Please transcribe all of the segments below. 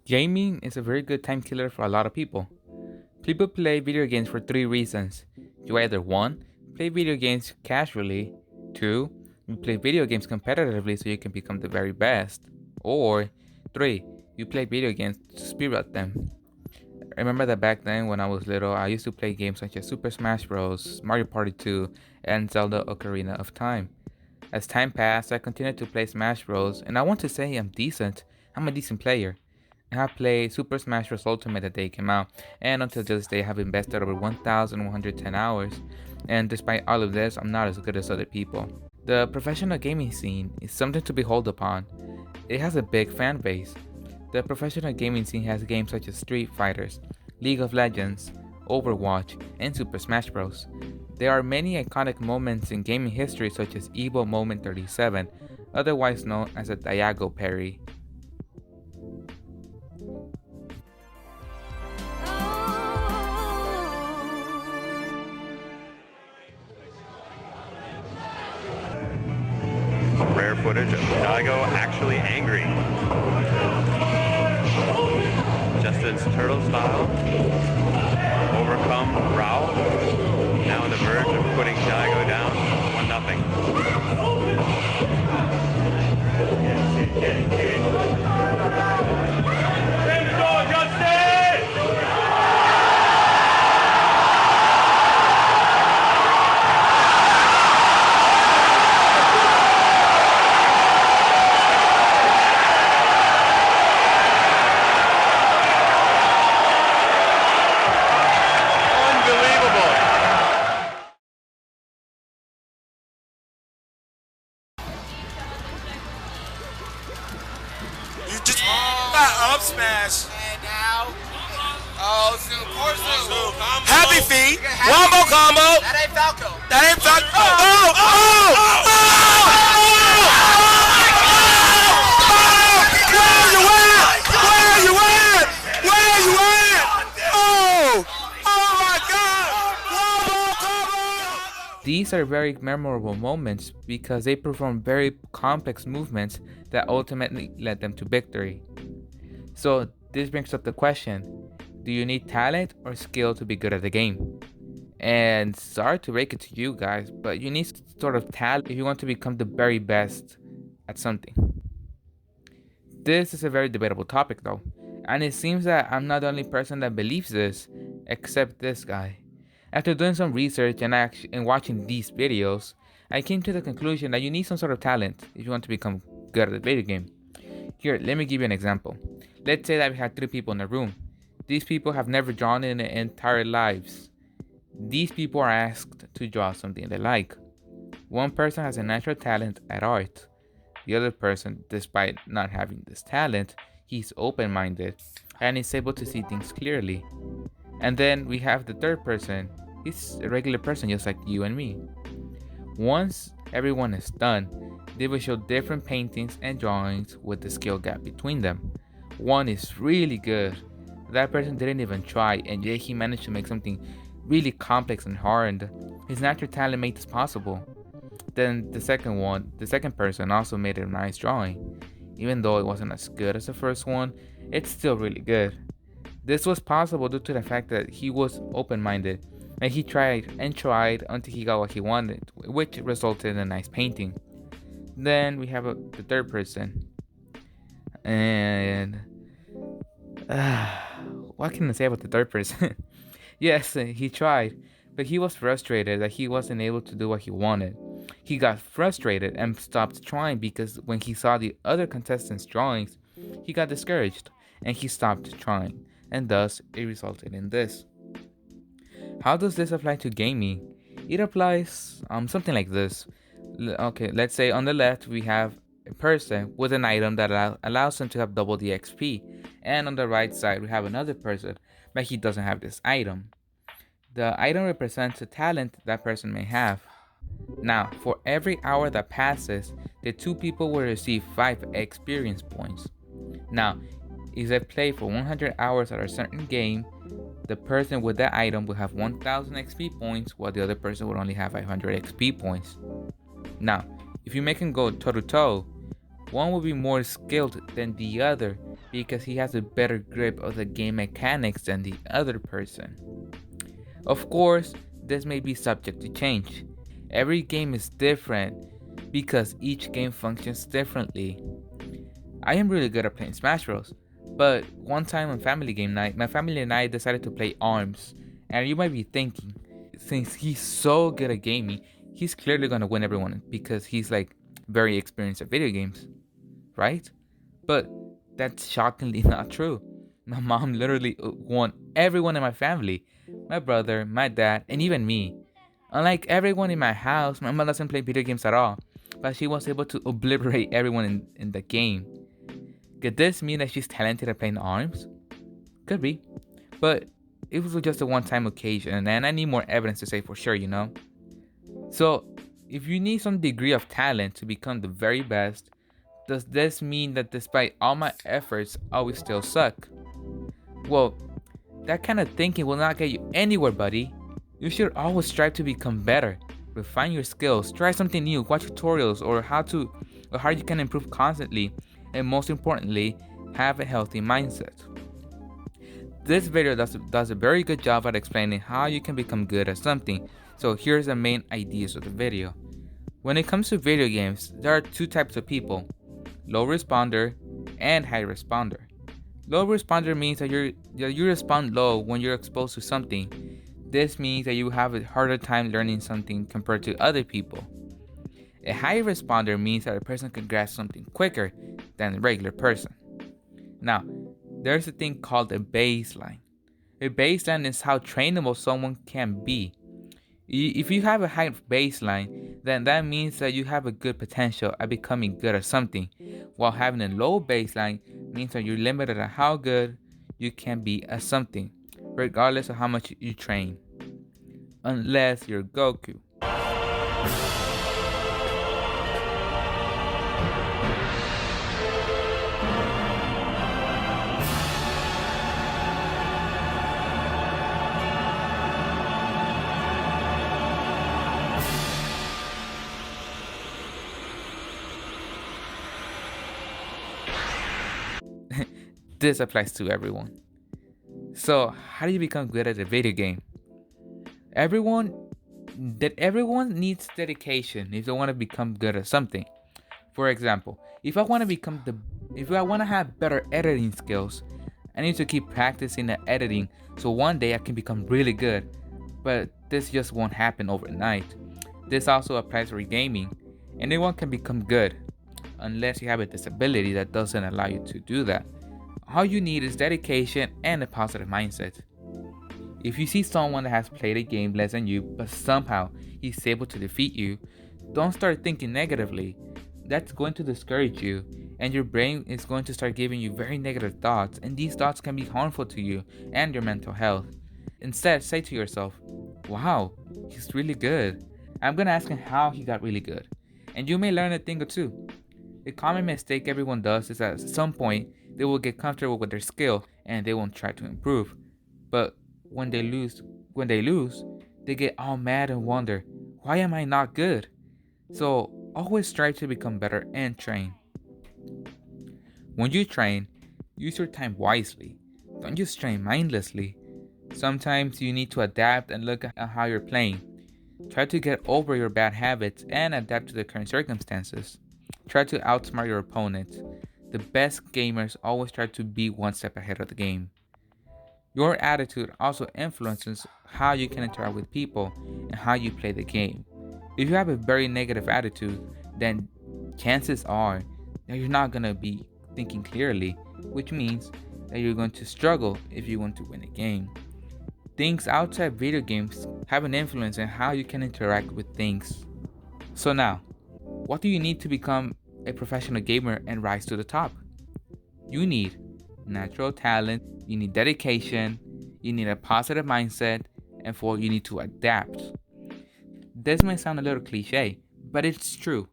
Gaming is a very good time killer for a lot of people. People play video games for three reasons. You either 1. Play video games casually, 2. You play video games competitively so you can become the very best, or 3. You play video games to speedrun them. I remember that back then when I was little, I used to play games such as Super Smash Bros., Mario Party 2, and Zelda Ocarina of Time. As time passed, I continued to play Smash Bros., and I want to say I'm decent. I'm a decent player. I have played Super Smash Bros. Ultimate the day it came out, and until this day I have invested over 1,110 hours, and despite all of this, I'm not as good as other people. The professional gaming scene is something to behold upon. It has a big fan base. The professional gaming scene has games such as Street Fighters, League of Legends, Overwatch, and Super Smash Bros. There are many iconic moments in gaming history such as Evo Moment 37, otherwise known as a Diago parry. Rare footage of Daigo actually angry. Justin's turtle style. Overcome Rao. Now on the verge of putting Daigo down. 1-0. You just got up smash. And now, oh, Zoom, poor Zoom. Happy feet, wombo combo. That ain't Falco. That ain't Falco. Oh, oh, oh, These are very memorable moments because they perform very complex movements that ultimately led them to victory. So this brings up the question, do you need talent or skill to be good at the game? And sorry to break it to you guys, but you need sort of talent if you want to become the very best at something. This is a very debatable topic though, and it seems that I'm not the only person that believes this, except this guy. After doing some research and watching these videos, I came to the conclusion that you need some sort of talent if you want to become good at the video game. Here, let me give you an example. Let's say that we have 3 people in a room. These people have never drawn in their entire lives. These people are asked to draw something they like. One person has a natural talent at art. The other person, despite not having this talent, he's open-minded and is able to see things clearly. And then we have the third person. He's a regular person just like you and me. Once everyone is done, they will show different paintings and drawings with the skill gap between them. One is really good. That person didn't even try, and yet he managed to make something really complex and hard. His natural talent made this possible. Then the second person also made a nice drawing. Even though it wasn't as good as the first one, it's still really good. This was possible due to the fact that he was open-minded, and he tried and tried until he got what he wanted, which resulted in a nice painting. Then we have the third person, and what can I say about the third person? Yes, he tried, but he was frustrated that he wasn't able to do what he wanted. He got frustrated and stopped trying because when he saw the other contestants' drawings, he got discouraged and he stopped trying, and thus it resulted in this. How does this apply to gaming? It applies something like this. Okay, let's say on the left we have a person with an item that allows him to have double the XP, and on the right side we have another person, but he doesn't have this item. The item represents a talent that person may have. Now, for every hour that passes, the 2 people will receive 5 experience points. Now, if they play for 100 hours at a certain game, the person with that item will have 1000 XP points, while the other person will only have 500 XP points. Now, if you make them go toe to toe, one will be more skilled than the other, because he has a better grip of the game mechanics than the other person. Of course, this may be subject to change. Every game is different because each game functions differently. I am really good at playing Smash Bros. But one time on family game night, my family and I decided to play ARMS. And you might be thinking, since he's so good at gaming, he's clearly gonna win everyone because he's like very experienced at video games, right? But that's shockingly not true. My mom literally won everyone in my family, my brother, my dad, and even me. Unlike everyone in my house, my mom doesn't play video games at all, but she was able to obliterate everyone in the game. Could this mean that she's talented at playing arms? Could be. But it was just a one time occasion, and I need more evidence to say for sure, you know? So, if you need some degree of talent to become the very best, does this mean that despite all my efforts, I will still suck? Well, that kind of thinking will not get you anywhere, buddy. You should always strive to become better. Refine your skills, try something new, watch tutorials or how you can improve constantly, and most importantly, have a healthy mindset. This video does a very good job at explaining how you can become good at something. So here's the main ideas of the video. When it comes to video games, there are two types of people: low responder and high responder. Low responder means that you respond low when you're exposed to something. This means that you have a harder time learning something compared to other people. A high responder means that a person can grasp something quicker than a regular person. Now, there's a thing called a baseline. A baseline is how trainable someone can be. If you have a high baseline, then that means that you have a good potential at becoming good at something, while having a low baseline means that you're limited at how good you can be at something, regardless of how much you train. Unless you're Goku. This applies to everyone. So, how do you become good at a video game? Everyone needs dedication if they want to become good at something. For example, if I want to have better editing skills, I need to keep practicing the editing so one day I can become really good. But this just won't happen overnight. This also applies for gaming. Anyone can become good unless you have a disability that doesn't allow you to do that. All you need is dedication and a positive mindset. If you see someone that has played a game less than you, but somehow he's able to defeat you, don't start thinking negatively. That's going to discourage you, and your brain is going to start giving you very negative thoughts, and these thoughts can be harmful to you and your mental health. Instead, say to yourself, wow, he's really good. I'm gonna ask him how he got really good. And you may learn a thing or two. A common mistake everyone does is that at some point they will get comfortable with their skill and they won't try to improve. But when they lose, they get all mad and wonder, why am I not good? So always strive to become better and train. When you train, use your time wisely. Don't just train mindlessly. Sometimes you need to adapt and look at how you're playing. Try to get over your bad habits and adapt to the current circumstances. Try to outsmart your opponent. The best gamers always try to be one step ahead of the game. Your attitude also influences how you can interact with people and how you play the game. If you have a very negative attitude, then chances are that you're not going to be thinking clearly, which means that you're going to struggle if you want to win a game. Things outside video games have an influence on how you can interact with things. So now, what do you need to become a professional gamer and rise to the top? You need natural talent, you need dedication, you need a positive mindset, and you need to adapt. This may sound a little cliche, but it's true.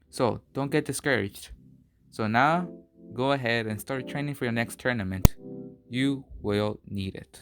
So don't get discouraged. So now, go ahead and start training for your next tournament. You will need it.